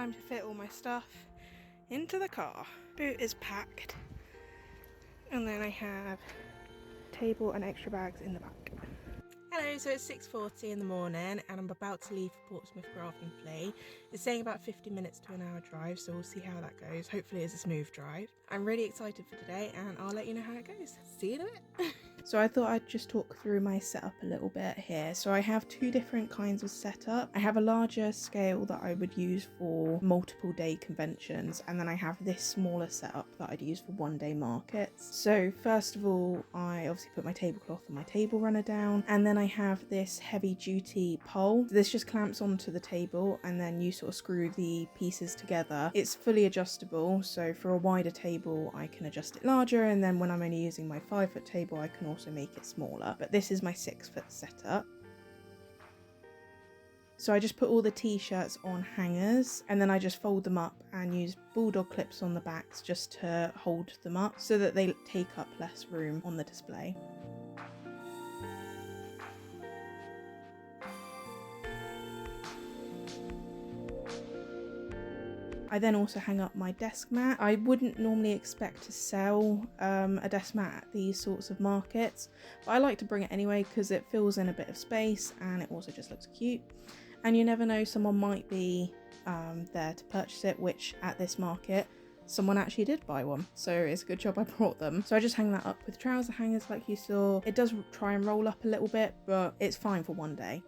time to fit all my stuff into the car. Boot is packed, and then I have a table and extra bags in the back. Hello, so it's 6:40 in the morning and I'm about to leave for Portsmouth Craft Flea. It's saying about 50 minutes to an hour drive, so we'll see how that goes. Hopefully it's a smooth drive. I'm really excited for today and I'll let you know how it goes. See you in a bit. So I thought I'd just talk through my setup a little bit here. So I have two different kinds of setup. I have a larger scale that I would use for multiple day conventions, and then I have this smaller setup that I'd use for one day markets. So first of all, I obviously put my tablecloth and my table runner down, and then I have this heavy duty pole. This just clamps onto the table and then you sort of screw the pieces together. It's fully adjustable, so for a wider table I can adjust it larger, and then when I'm only using my 5-foot table I can also make it smaller, but this is my 6-foot setup. So I just put all the t-shirts on hangers and then I just fold them up and use bulldog clips on the backs just to hold them up so that they take up less room on the display. I then also hang up my desk mat. I wouldn't normally expect to sell a desk mat at these sorts of markets, but I like to bring it anyway because it fills in a bit of space and it also just looks cute. And you never know, someone might be there to purchase it, which at this market someone actually did buy one, so it's a good job I brought them. So I just hang that up with trouser hangers like you saw. It does try and roll up a little bit, but it's fine for one day.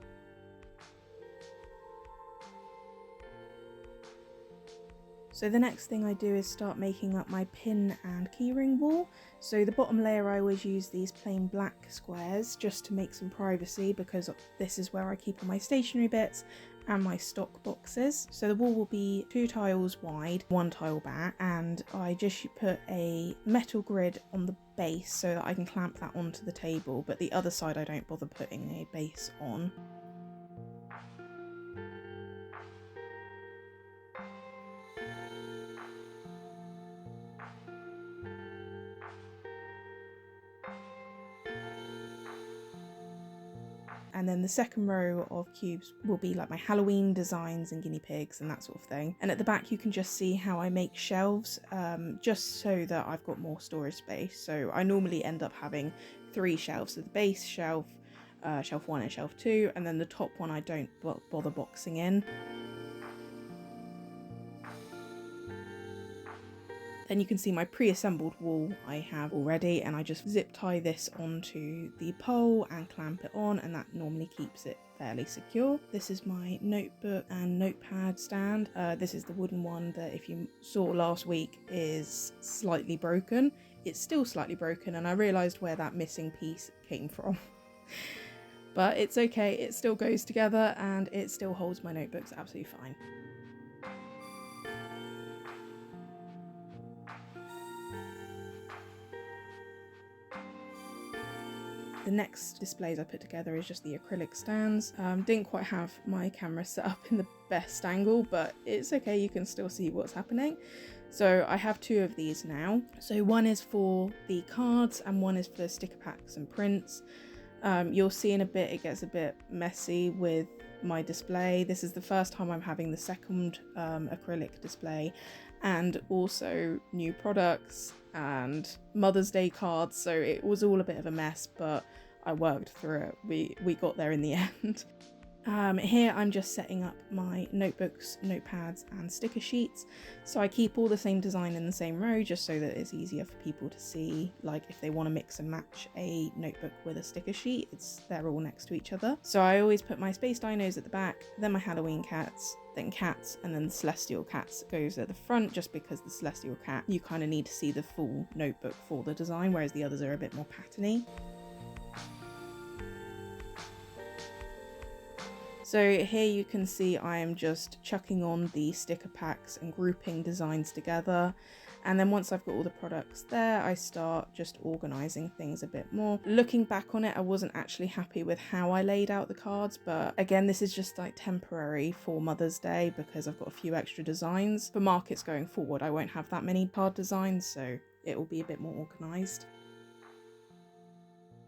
So the next thing I do is start making up my pin and keyring wall. So the bottom layer I always use these plain black squares just to make some privacy, because this is where I keep all my stationery bits and my stock boxes. So the wall will be 2 tiles wide, 1 tile back, and I just put a metal grid on the base so that I can clamp that onto the table, but the other side I don't bother putting a base on. And then the second row of cubes will be like my Halloween designs and guinea pigs and that sort of thing. And at the back you can just see how I make shelves, just so that I've got more storage space. So I normally end up having 3 shelves. So the base shelf, shelf 1 and shelf 2, and then the top one I don't bother boxing in. Then you can see my pre-assembled wall I have already, and I just zip tie this onto the pole and clamp it on, and that normally keeps it fairly secure. This is my notebook and notepad stand. This is the wooden one that, if you saw last week, is slightly broken. It's still slightly broken, and I realised where that missing piece came from. But it's okay, it still goes together and it still holds my notebooks absolutely fine. The next displays I put together is just the acrylic stands. Didn't quite have my camera set up in the best angle, but it's okay, you can still see what's happening. So I have 2 of these now. So one is for the cards and one is for sticker packs and prints. You'll see in a bit it gets a bit messy with my display. This is the first time I'm having the second acrylic display, and also new products and Mother's Day cards, so it was all a bit of a mess, but I worked through it. We got there in the end. Here I'm just setting up my notebooks, notepads and sticker sheets. So I keep all the same design in the same row just so that it's easier for people to see, like if they want to mix and match a notebook with a sticker sheet, they're all next to each other. So I always put my space dinos at the back, then my Halloween cats, then cats, and then the celestial cats goes at the front, just because the celestial cat, you kind of need to see the full notebook for the design, whereas the others are a bit more patterny. So here you can see I am just chucking on the sticker packs and grouping designs together, and then once I've got all the products there, I start just organising things a bit more. Looking back on it, I wasn't actually happy with how I laid out the cards, but again, this is just like temporary for Mother's Day because I've got a few extra designs. For markets going forward, I won't have that many card designs, so it will be a bit more organised.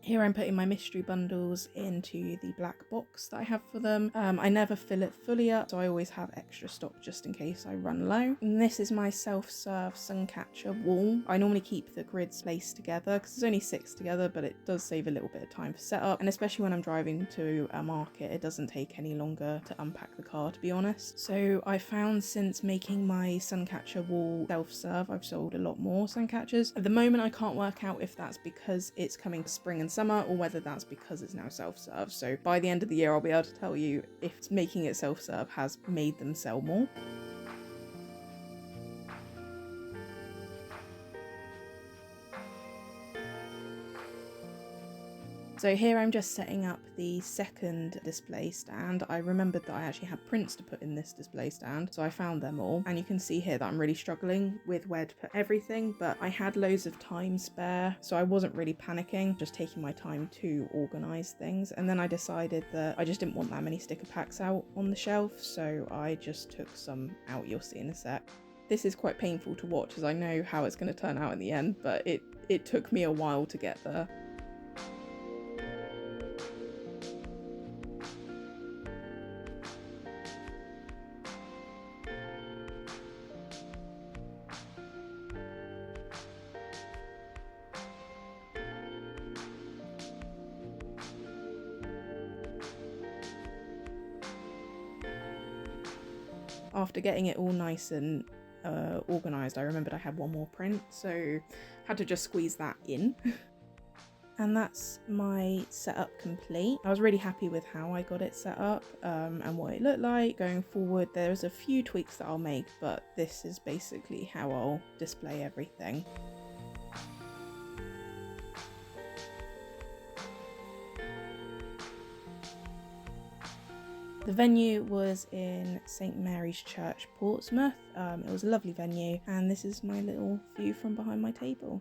Here I'm putting my mystery bundles into the black box that I have for them. I never fill it fully up, so I always have extra stock just in case I run low. And this is my self-serve suncatcher wall. I normally keep the grids placed together because there's only 6 together, but it does save a little bit of time for setup. And especially when I'm driving to a market, it doesn't take any longer to unpack the car, to be honest. So I found since making my suncatcher wall self-serve, I've sold a lot more suncatchers. At the moment, I can't work out if that's because it's coming to spring and summer or whether that's because it's now self-serve. So by the end of the year, I'll be able to tell you if making it self-serve has made them sell more. So here I'm just setting up the second display stand. I remembered that I actually had prints to put in this display stand, so I found them all. And you can see here that I'm really struggling with where to put everything, but I had loads of time spare, so I wasn't really panicking, just taking my time to organise things. And then I decided that I just didn't want that many sticker packs out on the shelf, so I just took some out. You'll see in a sec. This is quite painful to watch as I know how it's going to turn out in the end, but it took me a while to get there. After getting it all nice and organised, I remembered I had one more print, so had to just squeeze that in. And that's my setup complete. I was really happy with how I got it set up and what it looked like. Going forward, there's a few tweaks that I'll make, but this is basically how I'll display everything. The venue was in St Mary's Church, Portsmouth. It was a lovely venue, and this is my little view from behind my table.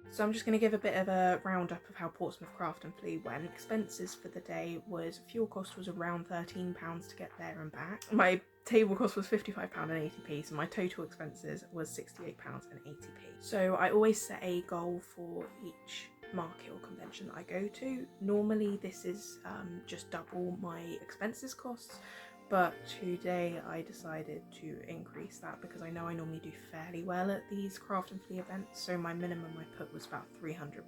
So I'm just going to give a bit of a roundup of how Portsmouth Craft and Flea went. Expenses for the day was, fuel cost was around £13 to get there and back. My table cost was £55.80, so my total expenses was £68.80. So I always set a goal for each market or convention that I go to. Normally this is just double my expenses costs, but today I decided to increase that because I know I normally do fairly well at these craft and flea events, so my minimum I put was about £300.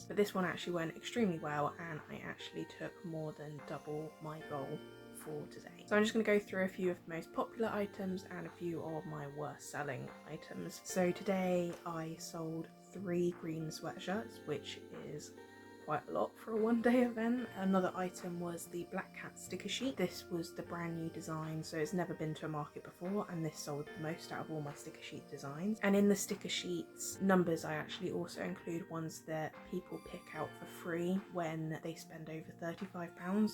But this one actually went extremely well and I actually took more than double my goal for today. So I'm just going to go through a few of the most popular items and a few of my worst selling items. So today I sold 3 green sweatshirts, which is quite a lot for a one-day event. Another item was the Black Cat sticker sheet. This was the brand new design, so it's never been to a market before, and this sold the most out of all my sticker sheet designs. And in the sticker sheets numbers, I actually also include ones that people pick out for free when they spend over £35,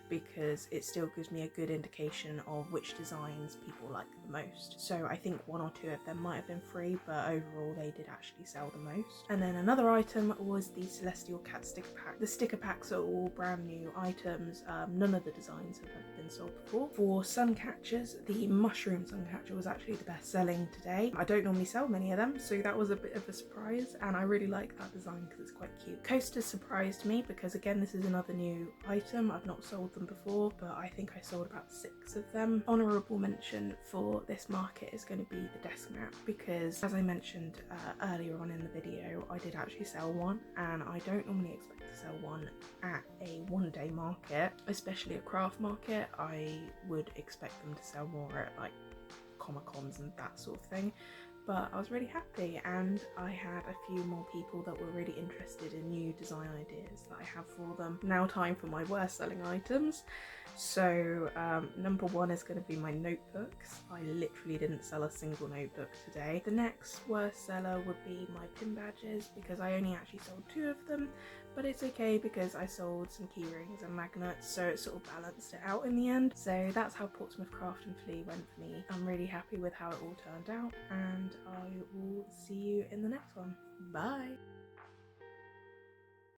because it still gives me a good indication of which designs people like the most. So I think 1 or 2 of them might have been free, but overall they did actually sell the most. And then another item was the Celestial Cat sticker pack. The sticker packs are all brand new items. None of the designs have been sold before. For suncatchers, the mushroom suncatcher was actually the best selling today. I don't normally sell many of them, so that was a bit of a surprise, and I really like that design because it's quite cute. Coasters surprised me because again this is another new item. I've not sold them before, but I think I sold about 6 of them. Honourable mention for this market is going to be the desk mat, because as I mentioned earlier on in the video, I did actually sell one, and I don't normally expect to sell one at a one-day market, especially a craft market. I would expect them to sell more at like Comic-Cons and that sort of thing. But I was really happy, and I had a few more people that were really interested in new design ideas that I have for them. Now time for my worst selling items. So number 1 is going to be my notebooks. I literally didn't sell a single notebook today. The next worst seller would be my pin badges, because I only actually sold 2 of them, but it's okay because I sold some key rings and magnets, so it sort of balanced it out in the end. So that's how Portsmouth Craft and Flea went for me. I'm really happy with how it all turned out, and I will see you in the next one. Bye!